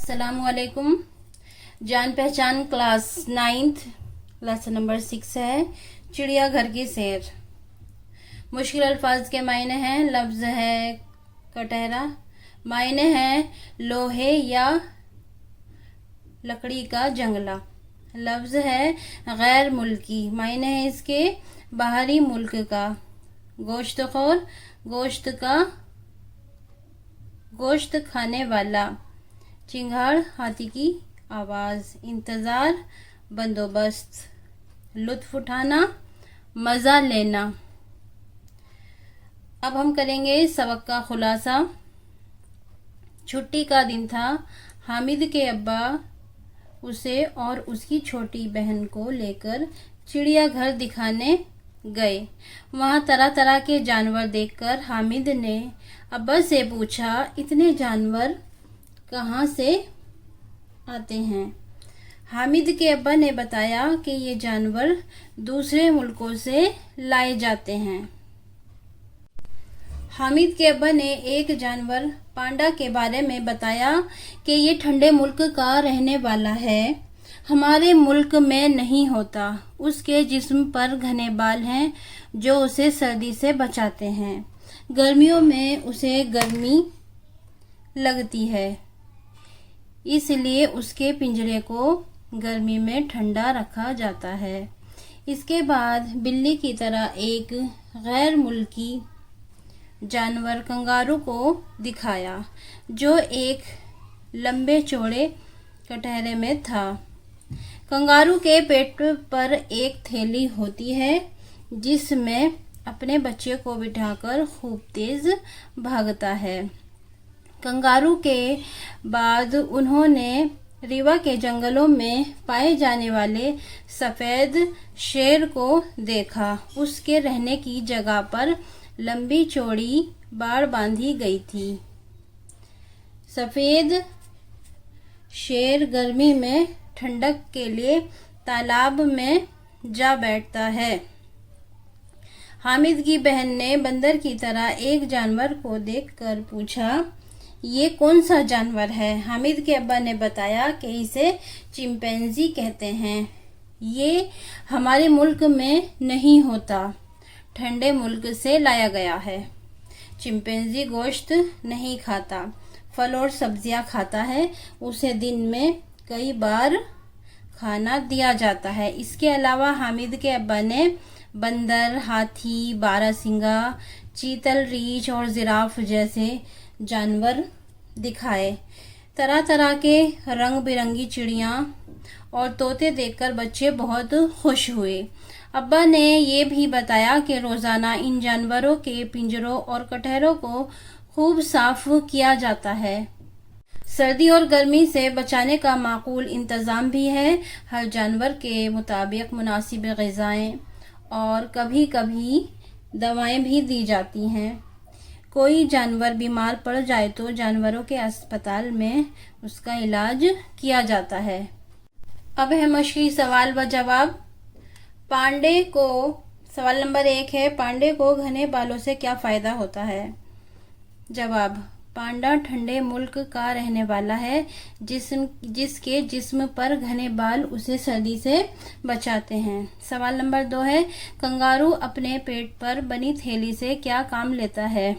अस्सलामु अलैकुम। जान पहचान क्लास 9th लेसन नंबर 6 है चिड़िया घर की सैर। मुश्किल अल्फाज के मायने हैं, लफ्ज़ है कटहरा, मायने हैं लोहे या लकड़ी का जंगला। लफ्ज़ है गैर मुल्की, मायने है इसके बाहरी मुल्क का। गोश्तखोर, गोश्त खाने वाला। चिंगाड़, हाथी की आवाज़। इंतज़ार, बंदोबस्त। लुत्फ़ उठाना, मज़ा लेना। अब हम करेंगे सबक का खुलासा। छुट्टी का दिन था। हामिद के अब्बा उसे और उसकी छोटी बहन को लेकर चिड़ियाघर दिखाने गए। वहाँ तरह तरह के जानवर देखकर हामिद ने अब्बा से पूछा, इतने जानवर कहाँ से आते हैं? हामिद के अब्बा ने बताया कि ये जानवर दूसरे मुल्कों से लाए जाते हैं। हामिद के अब्बा ने एक जानवर पांडा के बारे में बताया कि ये ठंडे मुल्क का रहने वाला है, हमारे मुल्क में नहीं होता। उसके जिस्म पर घने बाल हैं जो उसे सर्दी से बचाते हैं। गर्मियों में उसे गर्मी लगती है, इसलिए उसके पिंजरे को गर्मी में ठंडा रखा जाता है। इसके बाद बिल्ली की तरह एक गैर मुल्की जानवर कंगारू को दिखाया, जो एक लंबे चौड़े कटहरे में था। कंगारू के पेट पर एक थैली होती है जिसमें अपने बच्चे को बिठाकर खूब तेज भागता है। कंगारू के बाद उन्होंने रीवा के जंगलों में पाए जाने वाले सफ़ेद शेर को देखा। उसके रहने की जगह पर लंबी चौड़ी बाड़ बांधी गई थी। सफ़ेद शेर गर्मी में ठंडक के लिए तालाब में जा बैठता है। हामिद की बहन ने बंदर की तरह एक जानवर को देखकर पूछा, ये कौन सा जानवर है? हामिद के अब्बा ने बताया कि इसे चिंपैंजी कहते हैं। ये हमारे मुल्क में नहीं होता, ठंडे मुल्क से लाया गया है। चिंपैंजी गोश्त नहीं खाता, फल और सब्जियां खाता है। उसे दिन में कई बार खाना दिया जाता है। इसके अलावा हामिद के अब्बा ने बंदर, हाथी, बारहसिंगा, चीतल, रीछ और जिराफ जैसे जानवर दिखाए। तरह तरह के रंग बिरंगी चिड़ियाँ और तोते देखकर बच्चे बहुत खुश हुए। अब्बा ने ये भी बताया कि रोज़ाना इन जानवरों के पिंजरों और कटहरों को खूब साफ किया जाता है। सर्दी और गर्मी से बचाने का माकूल इंतज़ाम भी है। हर जानवर के मुताबिक मुनासिब ग़िज़ाएँ और कभी कभी दवाएं भी दी जाती हैं। कोई जानवर बीमार पड़ जाए तो जानवरों के अस्पताल में उसका इलाज किया जाता है। अब है मशक़ी सवाल व जवाब। पांडे को, सवाल नंबर 1 है, पांडे को घने बालों से क्या फ़ायदा होता है? जवाब, पांडा ठंडे मुल्क का रहने वाला है जिसके जिस्म पर घने बाल उसे सर्दी से बचाते हैं। सवाल नंबर 2 है, कंगारू अपने पेट पर बनी थैली से क्या काम लेता है?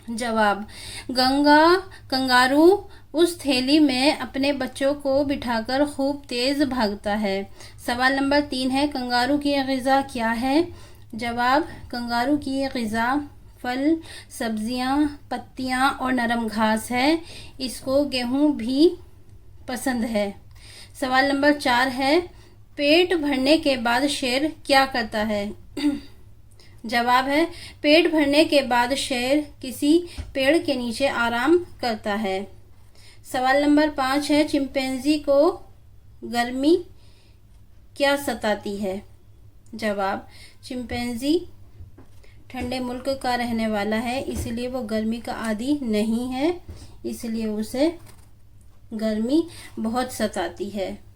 जवाब, कंगारू उस थैली में अपने बच्चों को बिठाकर खूब तेज भागता है। सवाल नंबर 3 है, कंगारू की ग़िज़ा क्या है? जवाब, कंगारू की ग़िज़ा फल, सब्जियां, पत्तियां और नरम घास है। इसको गेहूं भी पसंद है। सवाल नंबर 4 है, पेट भरने के बाद शेर क्या करता है? जवाब है, पेट भरने के बाद शेर किसी पेड़ के नीचे आराम करता है। सवाल नंबर 5 है, चिंपैंजी को गर्मी क्या सताती है? जवाब, चिंपैंजी ठंडे मुल्क का रहने वाला है, इसलिए वो गर्मी का आदी नहीं है, इसलिए उसे गर्मी बहुत सताती है।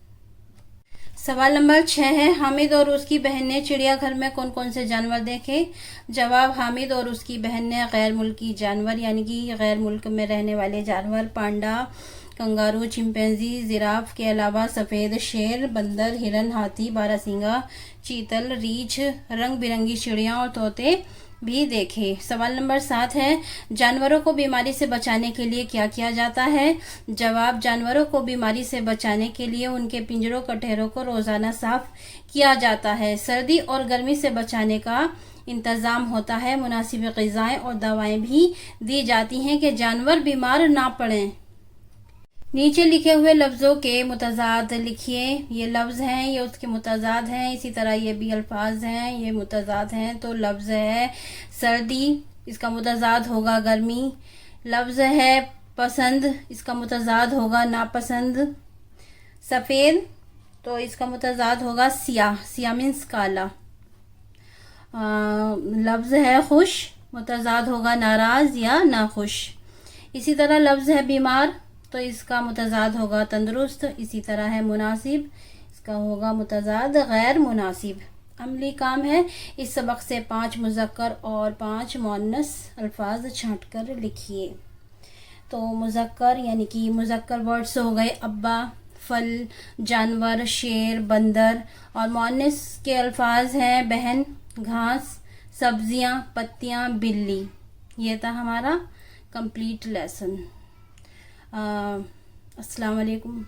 सवाल नंबर 6 है, हामिद और उसकी बहन ने चिड़ियाघर में कौन कौन से जानवर देखे? जवाब, हामिद और उसकी बहन ने गैर मुल्की जानवर यानी कि गैर मुल्क में रहने वाले जानवर, पांडा, कंगारू, चिंपैंजी, जिराफ के अलावा सफ़ेद शेर, बंदर, हिरन, हाथी, बारहसिंगा, चीतल, रीछ, रंग बिरंगी चिड़िया और तोते भी देखे। सवाल नंबर 7 है, जानवरों को बीमारी से बचाने के लिए क्या किया जाता है? जवाब, जानवरों को बीमारी से बचाने के लिए उनके पिंजरों कटहरों को रोजाना साफ किया जाता है। सर्दी और गर्मी से बचाने का इंतज़ाम होता है। मुनासिब ग़िज़ाएं और दवाएं भी दी जाती हैं कि जानवर बीमार ना पड़ें। नीचे लिखे हुए लफ्ज़ों के मुतज़ाद लिखिए। ये लफ्ज़ हैं, ये उसके मुतज़ाद हैं। इसी तरह ये भी अल्फाज हैं, ये मुतज़ाद हैं। तो लफ्ज़ है सर्दी, इसका मुतज़ाद होगा गर्मी। लफ्ज़ है पसंद, इसका मुतज़ाद होगा नापसंद। सफ़ेद, तो इसका मुतज़ाद होगा सियाह, सियाह मीन्स काला। लफ्ज़ है खुश, मुतज़ाद होगा नाराज़ या नाखुश। इसी तरह लफ्ज़ है बीमार, तो इसका मुतज़ाद होगा तंदुरुस्त। इसी तरह है मुनासिब, इसका होगा मुतज़ाद गैर मुनासिब। अमली काम है, इस सबक से 5 मुज़क्कर और 5 मुअन्नस अल्फाज छांट कर लिखिए। तो मुज़क्कर यानी कि मुज़क्कर वर्ड्स हो गए अब्बा, फल, जानवर, शेर, बंदर। और मुअन्नस के अल्फाज हैं बहन, घास, सब्जियां, पत्तियां, बिल्ली। ये था हमारा कंप्लीट लेसन। अस्सलाम वालेकुम।